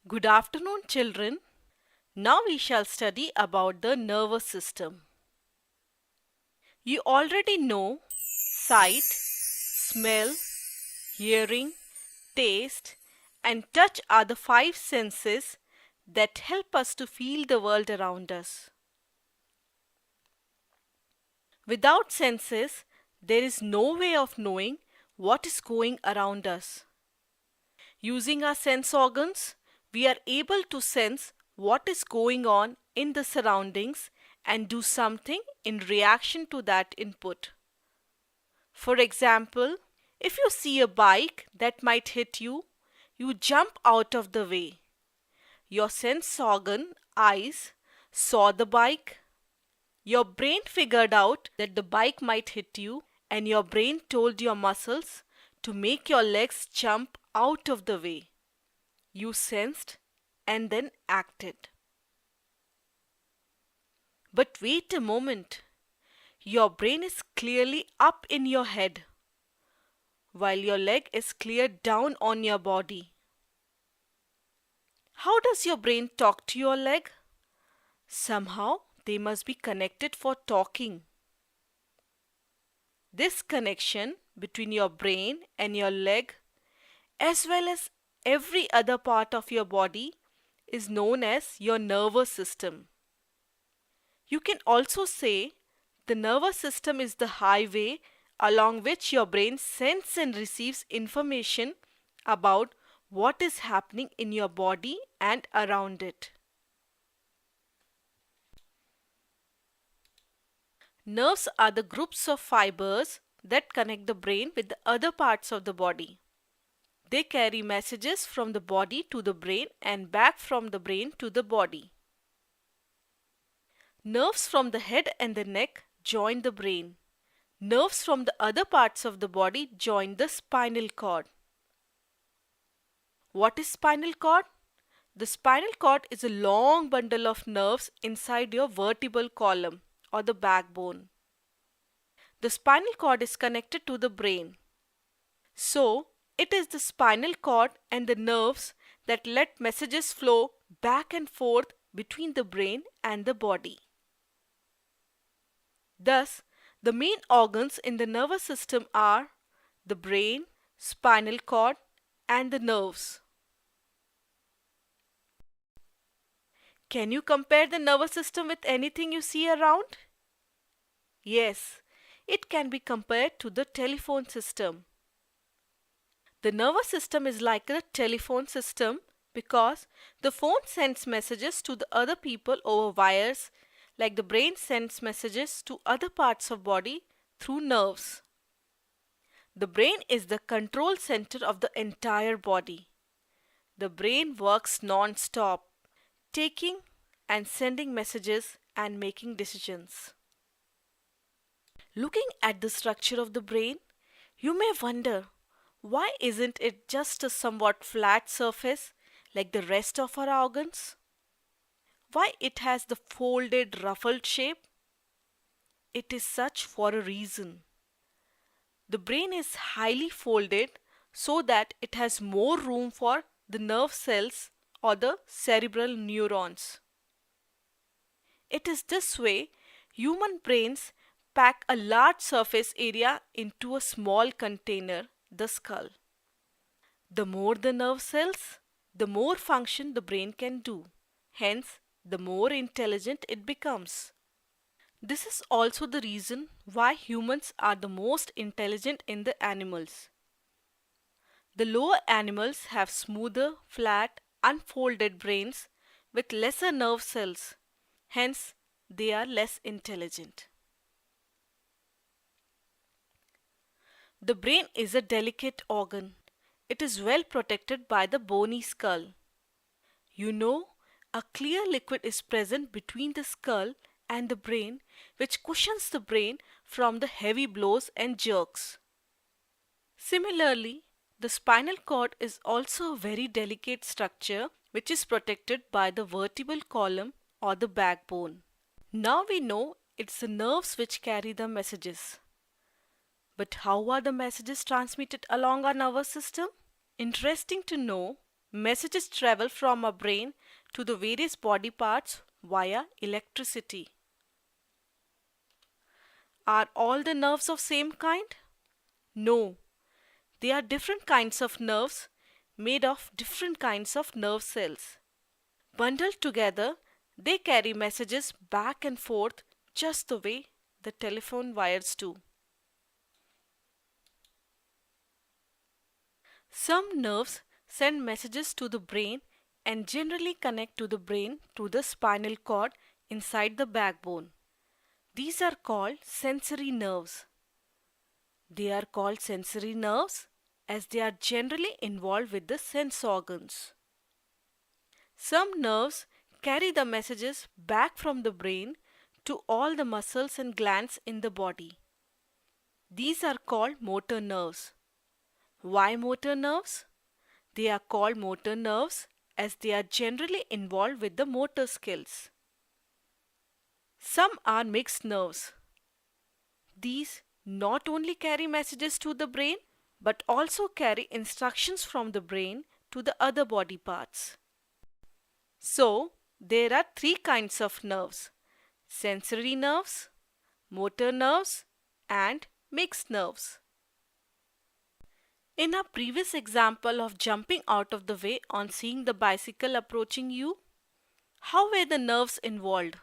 Good afternoon, children. Now we shall study about the nervous system. You already know sight, smell, hearing, taste, and touch are the five senses that help us to feel the world around us. Without senses, there is no way of knowing what is going around us. Using our sense organs, we are able to sense what is going on in the surroundings and do something in reaction to that input. For example, if you see a bike that might hit you, you jump out of the way. Your sense organ, eyes, saw the bike. Your brain figured out that the bike might hit you, and your brain told your muscles to make your legs jump out of the way. You sensed and then acted. But wait a moment. Your brain is clearly up in your head, while your leg is clear down on your body. How does your brain talk to your leg? Somehow they must be connected for talking. This connection between your brain and your leg, as well as every other part of your body, is known as your nervous system. You can also say the nervous system is the highway along which your brain sends and receives information about what is happening in your body and around it. Nerves are the groups of fibers that connect the brain with the other parts of the body. They carry messages from the body to the brain and back from the brain to the body. Nerves from the head and the neck join the brain. Nerves from the other parts of the body join the spinal cord. What is spinal cord? The spinal cord is a long bundle of nerves inside your vertebral column or the backbone. The spinal cord is connected to the brain. So, it is the spinal cord and the nerves that let messages flow back and forth between the brain and the body. Thus, the main organs in the nervous system are the brain, spinal cord, and the nerves. Can you compare the nervous system with anything you see around? Yes, it can be compared to the telephone system. The nervous system is like a telephone system because the phone sends messages to the other people over wires, like the brain sends messages to other parts of body through nerves. The brain is the control center of the entire body. The brain works non-stop, taking and sending messages and making decisions. Looking at the structure of the brain, you may wonder, why isn't it just a somewhat flat surface like the rest of our organs? Why it has the folded, ruffled shape? It is such for a reason. The brain is highly folded so that it has more room for the nerve cells or the cerebral neurons. It is this way human brains pack a large surface area into a small container, the skull. The more the nerve cells, the more function the brain can do. Hence, the more intelligent it becomes. This is also the reason why humans are the most intelligent in the animals. The lower animals have smoother, flat, unfolded brains with lesser nerve cells. Hence, they are less intelligent. The brain is a delicate organ. It is well protected by the bony skull. You know, a clear liquid is present between the skull and the brain, which cushions the brain from the heavy blows and jerks. Similarly, the spinal cord is also a very delicate structure which is protected by the vertebral column or the backbone. Now we know it's the nerves which carry the messages. But how are the messages transmitted along our nervous system? Interesting to know, Messages travel from our brain to the various body parts via electricity. Are all the nerves of same kind? No. They are different kinds of nerves made of different kinds of nerve cells. Bundled together, they carry messages back and forth just the way the telephone wires do. Some nerves send messages to the brain and generally connect to the brain through the spinal cord inside the backbone. These are called sensory nerves. They are called sensory nerves as they are generally involved with the sense organs. Some nerves carry the messages back from the brain to all the muscles and glands in the body. These are called motor nerves. Why motor nerves? They are called motor nerves as they are generally involved with the motor skills. Some are mixed nerves. These not only carry messages to the brain but also carry instructions from the brain to the other body parts. So, there are three kinds of nerves: sensory nerves, motor nerves, and mixed nerves. In our previous example of jumping out of the way on seeing the bicycle approaching you, how were the nerves involved?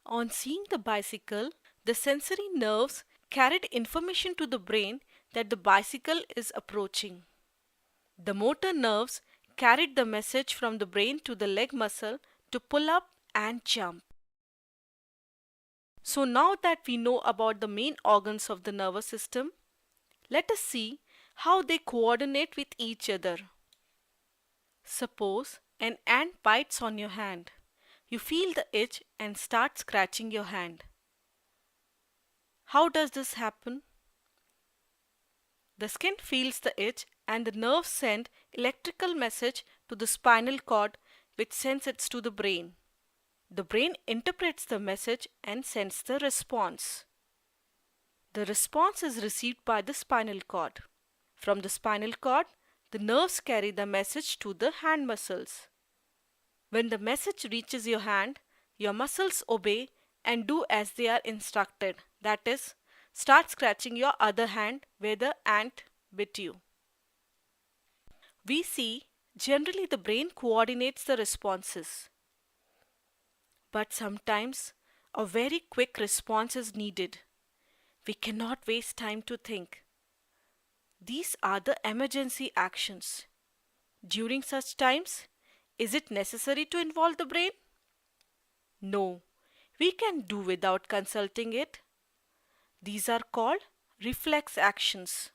On seeing the bicycle, the sensory nerves carried information to the brain that the bicycle is approaching. The motor nerves carried the message from the brain to the leg muscle to pull up and jump. So now that we know about the main organs of the nervous system, let us see how they coordinate with each other. Suppose an ant bites on your hand. You feel the itch and start scratching your hand. How does this happen? The skin feels the itch and the nerves send electrical message to the spinal cord which sends it to the brain. The brain interprets the message and sends the response. The response is received by the spinal cord. From the spinal cord, the nerves carry the message to the hand muscles. When the message reaches your hand, your muscles obey and do as they are instructed. That is, start scratching your other hand where the ant bit you. We see generally the brain coordinates the responses. But sometimes a very quick response is needed. We cannot waste time to think. These are the emergency actions. During such times, is it necessary to involve the brain? No, we can do without consulting it. These are called reflex actions.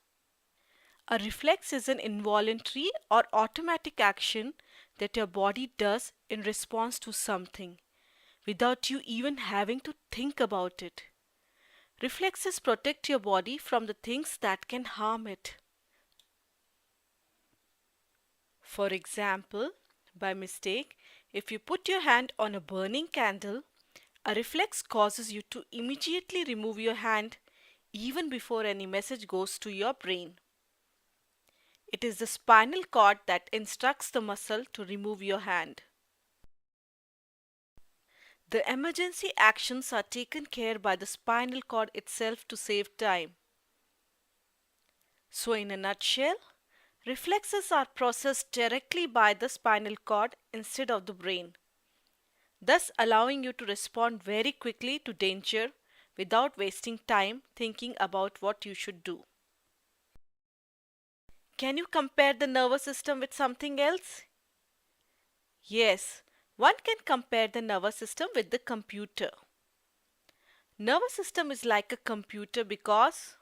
A reflex is an involuntary or automatic action that your body does in response to something, without you even having to think about it. Reflexes protect your body from the things that can harm it. For example, by mistake, if you put your hand on a burning candle, a reflex causes you to immediately remove your hand even before any message goes to your brain. It is the spinal cord that instructs the muscle to remove your hand. The emergency actions are taken care by the spinal cord itself to save time. So in a nutshell, reflexes are processed directly by the spinal cord instead of the brain, thus allowing you to respond very quickly to danger without wasting time thinking about what you should do. Can you compare the nervous system with something else? Yes, one can compare the nervous system with the computer. Nervous system is like a computer because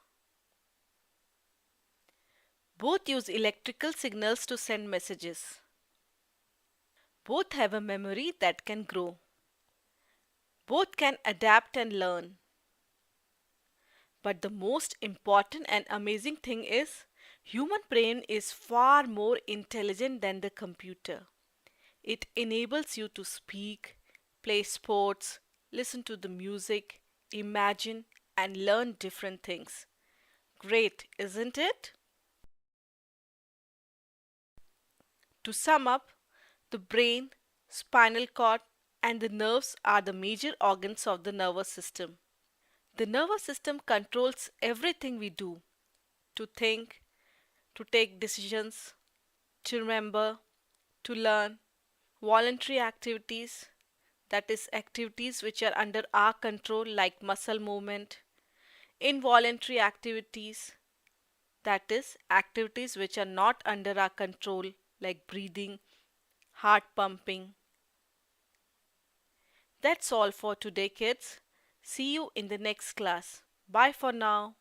both use electrical signals to send messages. Both have a memory that can grow. Both can adapt and learn. But the most important and amazing thing is, human brain is far more intelligent than the computer. It enables you to speak, play sports, listen to the music, imagine, and learn different things. Great, isn't it? To sum up, the brain, spinal cord, and the nerves are the major organs of the nervous system. The nervous system controls everything we do: to think, to take decisions, to remember, to learn. Voluntary activities, that is, activities which are under our control, like muscle movement. Involuntary activities, that is, activities which are not under our control, like breathing, heart pumping. That's all for today, kids. See you in the next class. Bye for now.